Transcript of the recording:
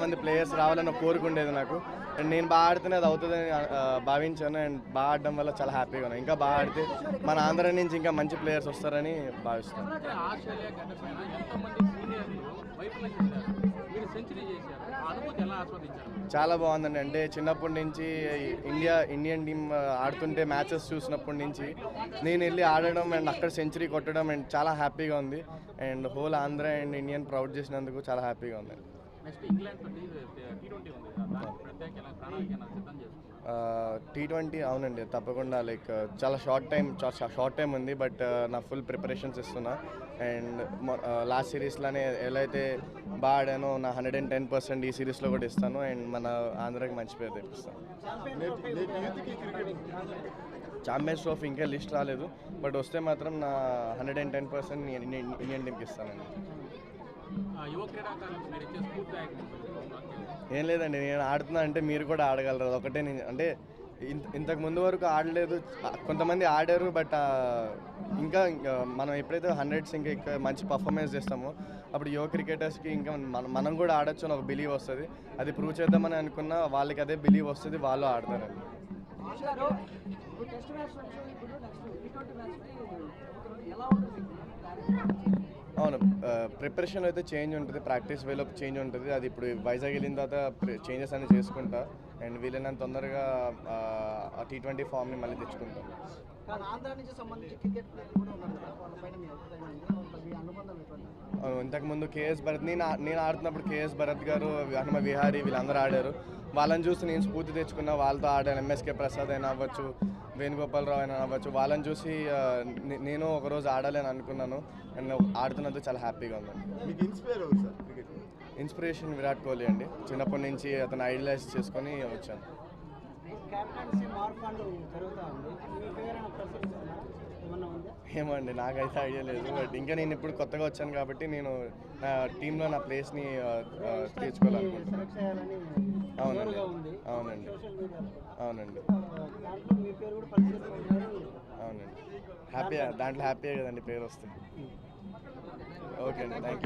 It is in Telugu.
చాలామంది ప్లేయర్స్ రావాలని కోరుకుండేది నాకు. అండ్ నేను బాగా ఆడితేనే అది అవుతుందని భావించాను. అండ్ బాగా ఆడడం వల్ల చాలా హ్యాపీగా ఉన్నాను. ఇంకా బాగా ఆడితే మన ఆంధ్ర నుంచి ఇంకా మంచి ప్లేయర్స్ వస్తారని భావిస్తాను. చాలా బాగుందండి. అంటే చిన్నప్పటి నుంచి ఇండియన్ టీమ్ ఆడుతుంటే మ్యాచెస్ చూసినప్పటి నుంచి నేను వెళ్ళి ఆడడం అండ్ అక్కడ సెంచరీ కొట్టడం అండ్ చాలా హ్యాపీగా ఉంది. And whole Andhra and Indian proud చేసినందుకు చాలా హ్యాపీగా ఉంది. T20 అవునండి, తప్పకుండా. లైక్ చాలా షార్ట్ టైం ఉంది. బట్ నా ఫుల్ ప్రిపరేషన్స్ ఇస్తున్నా. అండ్ లాస్ట్ సిరీస్లోనే ఎలా అయితే బాగా ఆడానో నా 110% ఈ సిరీస్లో కూడా ఇస్తాను. అండ్ మన ఆంధ్రాకి మంచి పేరు తెప్పిస్తాను. ఛాంపియన్స్ ట్రోఫీ ఇంకా లిస్ట్ రాలేదు. బట్ వస్తే మాత్రం నా 110% ఇండియన్ టీంకి ఇస్తానండి. ఏం లేదండి, నేను ఆడుతున్నా అంటే మీరు కూడా ఆడగలరు. ఒకటే అంటే ఇంతకు ముందు వరకు ఆడలేదు. కొంతమంది ఆడారు. బట్ ఇంకా మనం ఎప్పుడైతే 100s ఇంకా మంచి పర్ఫార్మెన్స్ చేస్తామో అప్పుడు యువ క్రికెటర్స్కి ఇంకా మనం కూడా ఆడొచ్చు అని ఒక బిలీవ్ వస్తుంది. అది ప్రూవ్ చేద్దామని అనుకున్నా వాళ్ళకి అదే బిలీవ్ వస్తుంది, వాళ్ళు ఆడతారండి. అవును, ప్రిపరేషన్లో అయితే చేంజ్ ఉంటుంది, ప్రాక్టీస్ వేలో చేంజ్ ఉంటుంది. అది ఇప్పుడు వైజాగ్ వెళ్ళిన తర్వాత చేంజెస్ అన్ని చేసుకుంటా. అండ్ వీలైనంత తొందరగా ఆ T20 ఫామ్ని మళ్ళీ తెచ్చుకుంటాం. ఇంతకుముందు కేఎస్ భరత్, నేను ఆడుతున్నప్పుడు కేఎస్ భరత్ గారు, హనుమ విహారీ వీళ్ళందరూ ఆడారు. వాళ్ళని చూసి నేను స్ఫూర్తి తెచ్చుకున్నా. వాళ్ళతో ఆడాను. ఎంఎస్కే ప్రసాద్ అయినా అవ్వచ్చు, వేణుగోపాలరావు అయినా అవ్వచ్చు. వాళ్ళని చూసి నేను ఒకరోజు ఆడాలని అనుకున్నాను. అండ్ ఆడుతున్నందుకు చాలా హ్యాపీగా ఉంది. ఇన్స్పిరేషన్ విరాట్ కోహ్లీ అండి. చిన్నప్పటి నుంచి అతను ఐడలైజ్ చేసుకొని వచ్చాను. ఏమో అండి, నాకైతే ఐడియా లేదు. బట్ ఇంకా నేను ఇప్పుడు కొత్తగా వచ్చాను కాబట్టి నేను టీంలో నా ప్లేస్ని తీర్చుకోవాలనుకుంటున్నాను. అవునండి, అవునండి, అవునండి, అవునండి. దాంట్లో హ్యాపీయే కదండి పేరు వస్తుంది. ఓకే అండి, థ్యాంక్ యూ.